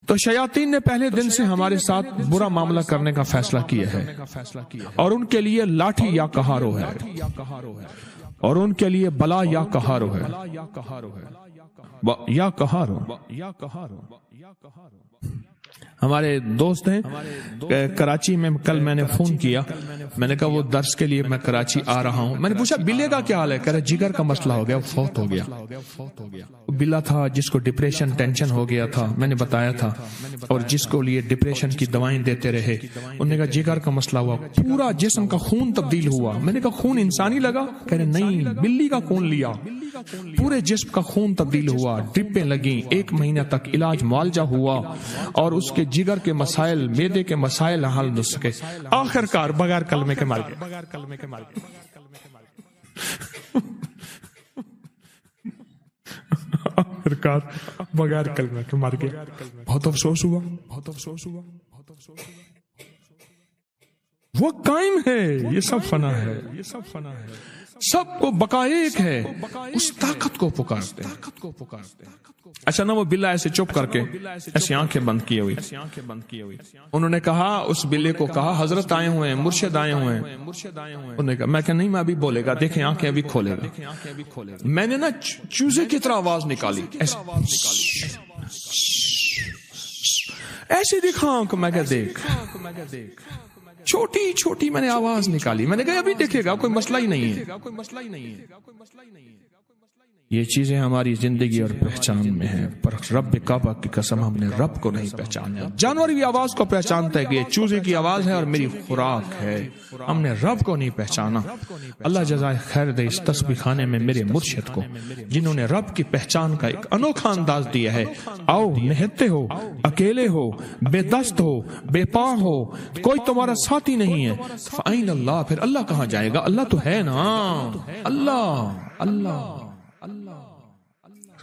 تو شیاطین نے پہلے دن سے ہمارے ساتھ برا معاملہ کرنے کا فیصلہ کیا ہے، اور ان کے لیے لاٹھی یا کہارو ہے، اور ان کے لیے بلا یا کہارو ہے، یا کہارو۔ ہمارے دوست ہیں کراچی میں، کل میں نے فون کیا، میں نے کہا وہ درس کے لیے میں کراچی آ رہا ہوں۔ میں نے پوچھا بلے کا کیا حال ہے؟ کہہ رہا جگر کا مسئلہ ہو گیا، فوت ہو گیا۔ بلا تھا جس کو ڈپریشن ٹینشن ہو گیا تھا، میں نے بتایا تھا، اور جس کو لیے ڈپریشن کی دوائیں دیتے رہے، انہوں نے کہا جگر کا مسئلہ ہوا، پورا جسم کا خون تبدیل ہوا۔ میں نے کہا خون انسانی لگا؟ کہہ رہے نہیں، بلی کا خون لیا، پورے جسم کا خون تبدیل ہوا، ڈرپیں لگیں، 1 مہینہ تک علاج معالجہ ہوا، اور اس کے جگر کے مسائل، معدے کے مسائل حل نہ سکے، آخر کار بغیر کلمے کے مر گئے۔ آخر کار بغیر کلمے کے مر گئے۔ بہت افسوس ہوا، بہت افسوس ہوا۔ وہ قائم ہے، یہ سب فنا ہے، یہ سب فنا ہے، سب کو بقا ایک ہے، اس طاقت کو پکارتے ہیں۔ اچھا نا، وہ بلا ایسے چپ کر کے ایسی آنکھیں بند کیے ہوئی، انہوں نے کہا، اس بلے کو کہا حضرت آئے ہوئے ہیں، مرشد آئے ہوئے ہیں۔ انہوں نے کہا، میں کہ نہیں، میں ابھی بولے گا، دیکھیں آنکھیں ابھی کھولے گا۔ میں نے نا چوزے کی طرح آواز نکالی، ایسے دکھا آنکھ، میں کہ دیکھ، چھوٹی چھوٹی میں نے آواز نکالی، میں نے کہا ابھی دیکھے گا، کوئی مسئلہ ہی نہیں ہے۔ یہ چیزیں ہماری زندگی اور پہچان میں ہیں، پر رب کعبہ کی قسم ہم نے رب کو نہیں پہچانا۔ جانور بھی آواز کو پہچانتا ہے کہ یہ چوزے کی آواز ہے اور میری خوراک ہے، ہم نے رب کو نہیں پہچانا۔ اللہ جزائے خیر دے اس تسبیح خانے میں میرے مرشد کو، جنہوں نے رب کی پہچان کا ایک انوکھا انداز دیا ہے۔ آؤ، نہتے ہو، اکیلے ہو، بے دست ہو، بے پا ہو، کوئی تمہارا ساتھی نہیں ہے، فَأَيْنَ اللَّهُ، پھر اللہ کہاں جائے گا؟ اللہ تو ہے نا، اللہ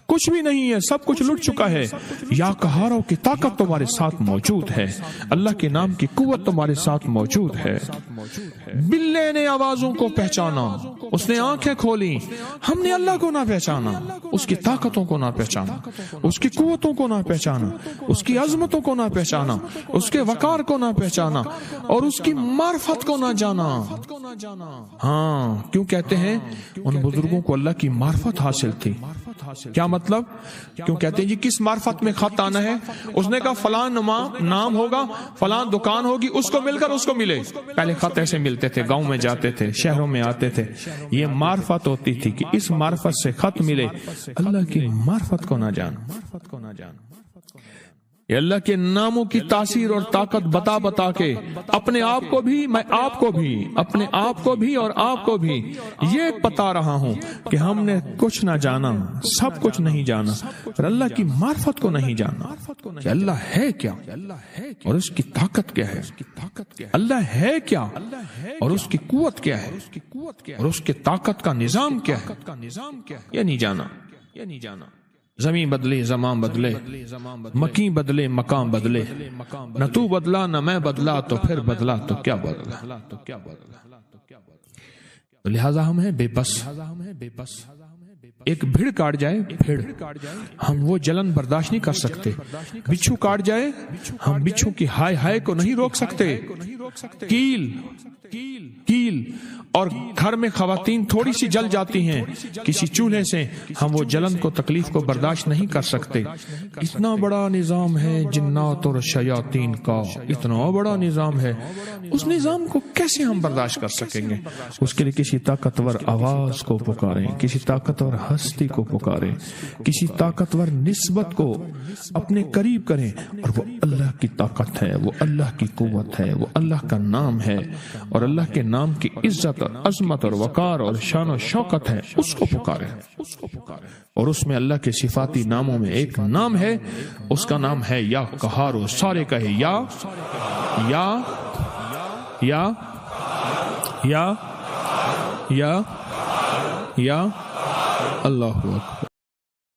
کچھ بھی نہیں ہے، سب کچھ لٹ چکا ہے۔ یا قہاروں کی طاقت تمہارے ساتھ موجود ہے، اللہ کے نام کی قوت تمہارے ساتھ موجود ہے۔ بلے نے آوازوں کو پہچانا، اس نے آنکھیں کھولی، ہم نے اللہ کو نہ پہچانا، اس کی طاقتوں کو نہ پہچانا، اس کی قوتوں کو نہ پہچانا، اس کی عظمتوں کو نہ پہچانا، اس کے وقار کو نہ پہچانا، اور اس کی معرفت کو نہ جانا۔ ہاں، کیوں کہتے ہیں ان بزرگوں کو اللہ کی معرفت حاصل تھی؟ کیا مطلب؟ کیوں کہتے ہیں جی کس معرفت میں خط آنا ہے؟ اس نے کہا فلاں نام ہوگا، فلاں دکان ہوگی، اس کو مل کر اس کو ملے۔ پہلے خط ایسے ملتے تھے، گاؤں میں جاتے تھے، شہروں میں آتے تھے، یہ معرفت ہوتی تھی کہ اس معرفت سے خط ملے۔ اللہ کی معرفت کو نہ جان، یہ اللہ کے ناموں کی تاثیر اور طاقت بتا بتا کے اپنے آپ کو بھی، میں آپ کو بھی، اپنے آپ کو بھی اور آپ کو بھی یہ بتا رہا ہوں کہ ہم نے کچھ نہ جانا، سب کچھ نہیں جانا، اور اللہ کی معرفت کو نہیں جانا کہ اللہ ہے کیا اور اس کی طاقت کیا ہے، اللہ ہے کیا اور اس کی قوت کیا ہے، اور اس کی طاقت کا نظام کیا ہے، یہ نہیں جانا۔ زمین بدلے، زمان بدلے، مکین بدلے، مقام بدلے، نہ تو بدلا نہ میں بدلا، تو پھر بدلا تو کیا بدلا؟ لہذا ہم ہیں بے بس۔ ایک بھیڑ کاٹ جائے، ہم وہ جلن برداشت نہیں کر سکتے۔ بچھو کاٹ جائے، ہم بچھو کی ہائے ہائے کو نہیں روک سکتے۔ کیل اور گھر میں خواتین تھوڑی سی جل جاتی ہیں کسی چولہے سے، ہم وہ جلن کو، تکلیف کو برداشت نہیں کر سکتے۔ اتنا بڑا نظام ہے جنات اور شیاطین کا، اتنا بڑا نظام ہے، اس نظام کو کیسے ہم برداشت کر سکیں گے؟ اس کے لیے کسی طاقتور آواز کو پکاریں، کسی طاقتور ہستی کو پکاریں، کسی طاقتور نسبت کو اپنے قریب کریں، اور وہ اللہ کی طاقت ہے، وہ اللہ کی قوت ہے، وہ اللہ کا نام ہے، اور اللہ کے نام کی عزت اور عظمت اور وقار اور شان و شوکت ہے، اس کو پکاریں۔ اور اس میں اللہ کے صفاتی ناموں میں ایک نام ہے، اس کا نام ہے یا قہار۔ سارے کہے یا اللہ اکبر۔